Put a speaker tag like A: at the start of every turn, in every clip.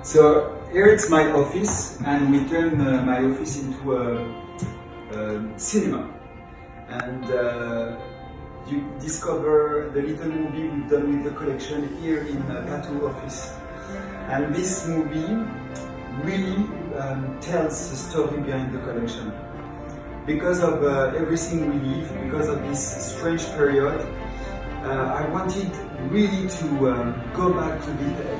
A: So here it's my office, and we turn my office into a cinema. And you discover the little movie we've done with the collection here in PATOU office. And this movie really tells the story behind the collection. Because of everything we live, because of this strange period, I wanted really to go back to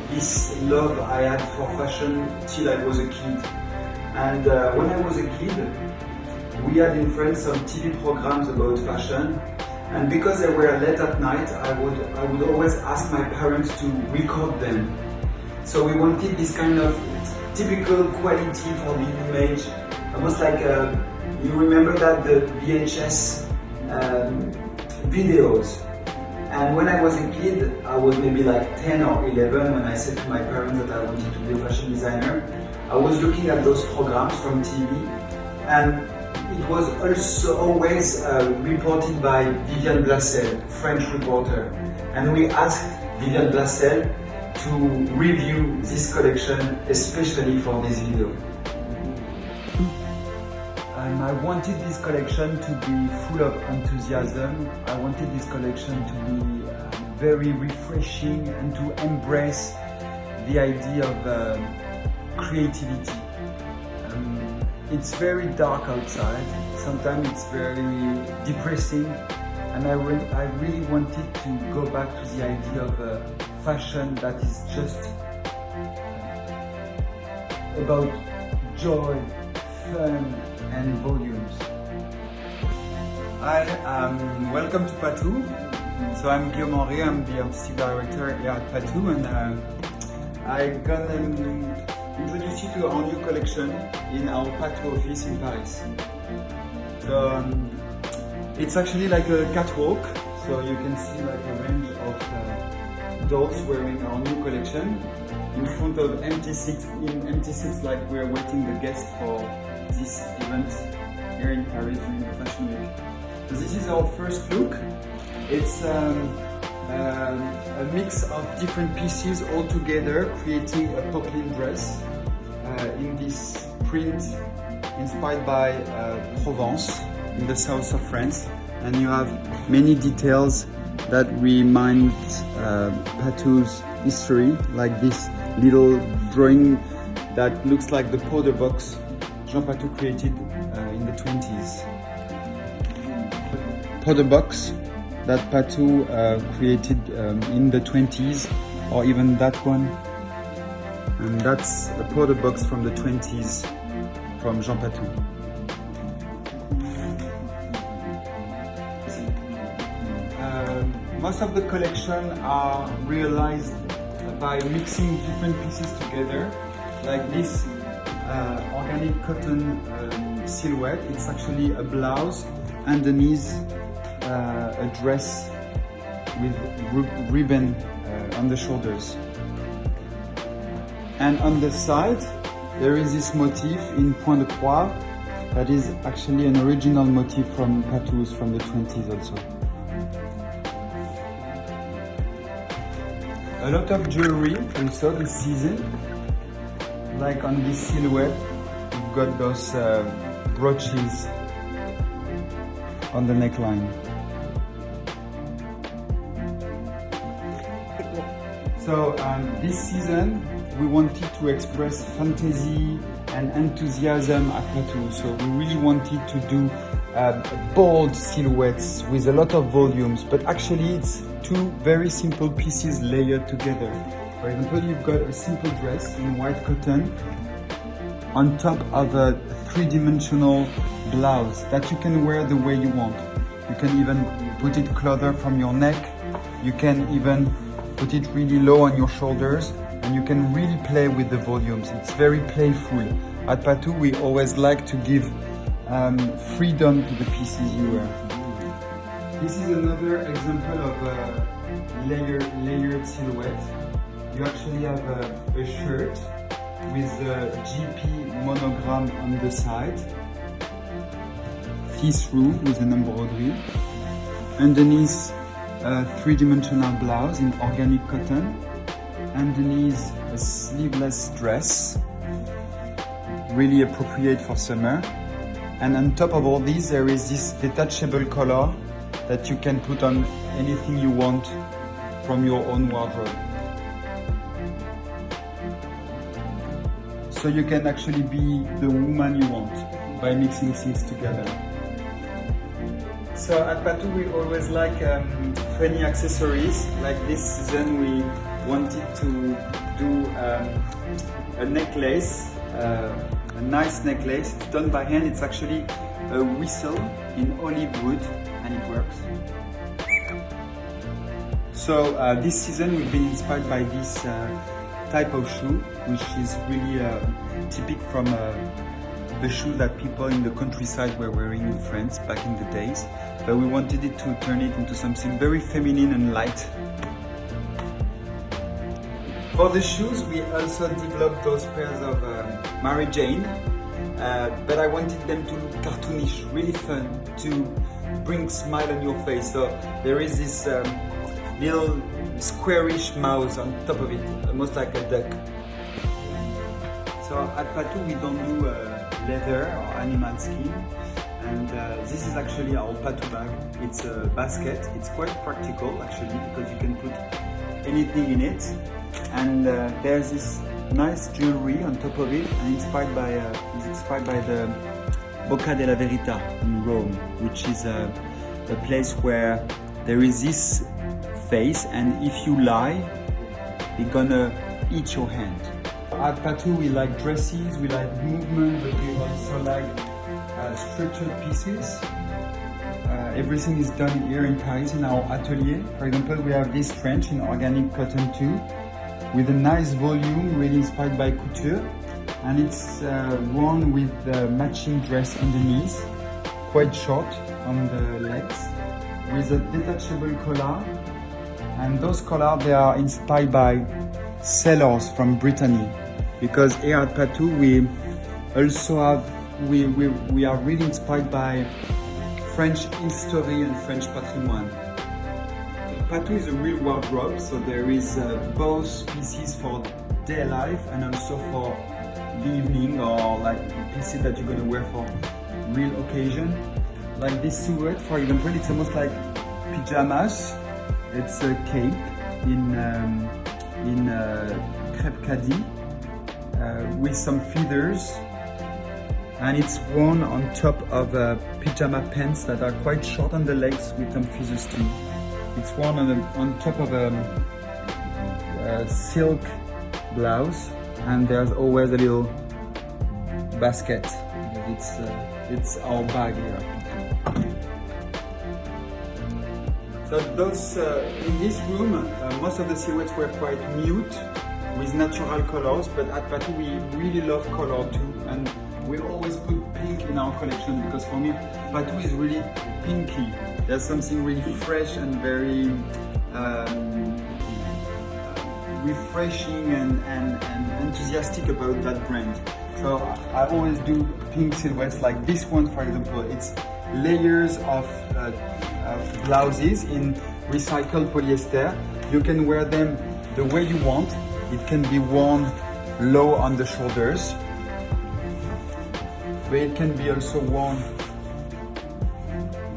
A: this love I had for fashion till I was a kid. And when I was a kid, we had in France some TV programs about fashion, and because they were late at night, I would always ask my parents to record them. So we wanted this kind of typical quality for the image, almost like you remember that the VHS videos. And when I was a kid, I was maybe like 10 or 11 when I said to my parents that I wanted to be a fashion designer. I was looking at those programs from TV, and it was also always reported by Viviane Blassel, French reporter. And we asked Viviane Blassel to review this collection, especially for this video. I wanted this collection to be full of enthusiasm. I wanted this collection to be very refreshing and to embrace the idea of creativity. It's very dark outside, sometimes it's very depressing, and I really wanted to go back to the idea of fashion that is just about joy, fun, and volumes. Hi, welcome to PATOU. So I'm Guillaume, I'm the artistic director here at PATOU, and I'm gonna introduce you to our new collection in our PATOU office in Paris. So it's actually like a catwalk, so you can see like a range of dolls wearing our new collection in front of empty seats, like we're waiting the guests for this event here in Paris during the Fashion Week. So this is our first look. It's a mix of different pieces all together, creating a poplin dress in this print inspired by Provence in the south of France. And you have many details that remind PATOU's history, like this little drawing that looks like the powder box Jean PATOU created in the 20s. Powder box that PATOU created in the 20s, or even that one. And that's a powder box from the 20s from Jean PATOU. Most of the collection are realized by mixing different pieces together, like this organic cotton silhouette. It's actually a blouse, underneath a dress with ribbon on the shoulders. And on the side, there is this motif in point de croix that is actually an original motif from PATOU's from the 20s also. A lot of jewelry also this season, like on this silhouette, you've got those brooches on the neckline. So this season, we wanted to express fantasy and enthusiasm at PATOU. So we really wanted to do bold silhouettes with a lot of volumes, but actually it's two very simple pieces layered together. For example, you've got a simple dress in white cotton on top of a three-dimensional blouse that you can wear the way you want. You can even put it closer from your neck. You can even put it really low on your shoulders, and you can really play with the volumes. It's very playful. At PATOU, we always like to give freedom to the pieces you wear. This is another example of a layered silhouette. You actually have a shirt with a GP monogram on the side, see-through with an embroidery. Underneath a three-dimensional blouse in organic cotton. underneath a sleeveless dress, really appropriate for summer. And on top of all these, there is this detachable collar that you can put on anything you want from your own wardrobe. So you can actually be the woman you want by mixing things together. So at PATOU we always like funny accessories. Like this season we wanted to do a necklace, a nice necklace. It's done by hand. It's actually a whistle in olive wood and it works. So this season we've been inspired by this type of shoe, which is really typical from the shoes that people in the countryside were wearing in France back in the days. But we wanted it to turn it into something very feminine and light. For the shoes, we also developed those pairs of Mary Jane, but I wanted them to look cartoonish, really fun, to bring a smile on your face. So there is this little squarish mouth on top of it, almost like a duck. So at PATOU we don't do leather or animal skin, and this is actually our PATOU bag. It's a basket. It's quite practical actually because you can put anything in it, and there's this nice jewelry on top of it, and inspired by the Bocca della Verità in Rome, which is a place where there is this face, and if you lie, they're gonna eat your hand. At PATOU we like dresses, we like movement, but we also like structured pieces. Everything is done here in Paris in our atelier. For example, we have this trench in organic cotton too, with a nice volume, really inspired by couture, and it's worn with the matching dress underneath, quite short on the legs, with a detachable collar. And those collars, they are inspired by sailors from Brittany, because here at PATOU we also have we are really inspired by French history and French patrimoine. PATOU is a real wardrobe, so there is both pieces for day life and also for the evening, or like pieces that you're gonna wear for real occasion. Like this silhouette, for example, it's almost like pajamas. It's a cape in crepe caddy with some feathers, and it's worn on top of pyjama pants that are quite short on the legs with some feathers too. It's worn on top of a silk blouse, and there's always a little basket because it's our bag here. So those in this room, most of the silhouettes were quite mute with natural colors, but at PATOU we really love color too, and we always put pink in our collection because for me PATOU is really pinky. There's something really fresh and very refreshing and enthusiastic about that brand. So I always do pink silhouettes like this one, for example. It's layers of blouses in recycled polyester. You can wear them the way you want. It can be worn low on the shoulders, but it can be also worn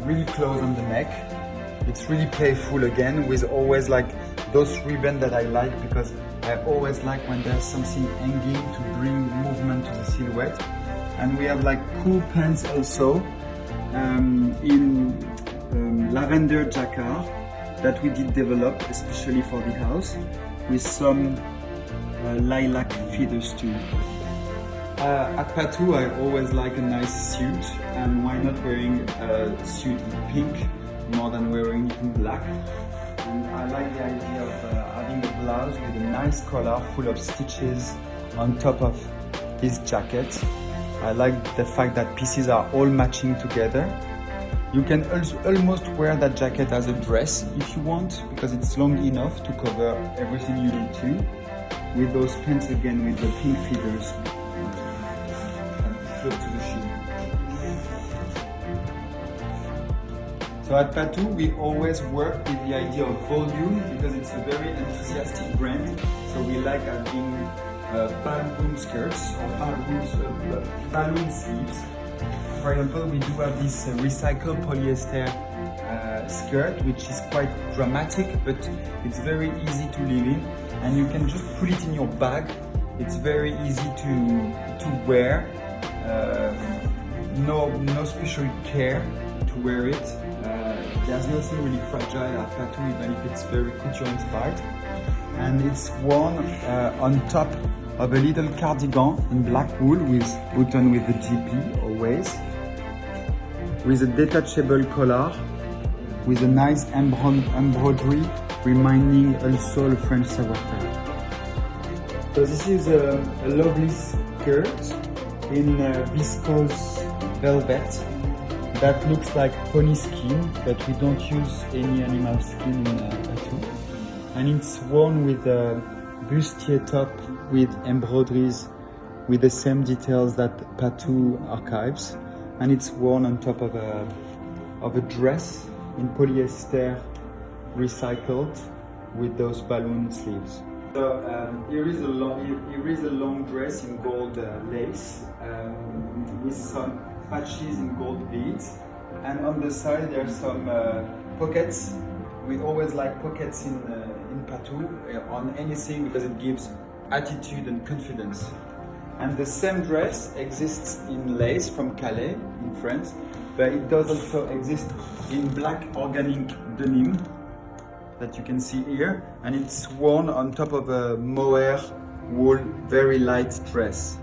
A: really close on the neck. It's really playful again, with always like those ribbons that I like, because I always like when there's something hanging to bring movement to the silhouette. And we have like cool pants also in lavender jacquard that we did develop especially for the house, with some lilac feathers too. At PATOU I always like a nice suit, and why not wearing a suit in pink more than wearing it in black. And I like the idea of having a blouse with a nice collar full of stitches on top of this jacket. I like the fact that pieces are all matching together. You can also almost wear that jacket as a dress if you want, because it's long enough to cover everything you need to. With those pants again with the pink feathers close to the shin. So at PATOU, we always work with the idea of volume because it's a very enthusiastic brand. So we like having balloon skirts or balloon sleeves. For example, we do have this recycled polyester skirt, which is quite dramatic, but it's very easy to live in, and you can just put it in your bag. It's very easy to wear. No special care to wear it. There's nothing really fragile at PATOU, even if it's very couture inspired. And it's worn on top of a little cardigan in black wool with button with the GP always, with a detachable collar, with a nice embroidery reminding also a French savoir-faire. So this is a lovely skirt in viscose velvet that looks like pony skin, but we don't use any animal skin in PATOU. And it's worn with a bustier top with embroideries with the same details that PATOU archives, and it's worn on top of a dress in polyester recycled with those balloon sleeves. So here is a long dress in gold lace with some patches in gold beads, and on the side there are some pockets. We always like pockets in PATOU on anything because it gives attitude and confidence. And the same dress exists in lace from Calais in France, but it does also exist in black organic denim that you can see here, and it's worn on top of a mohair wool very light dress.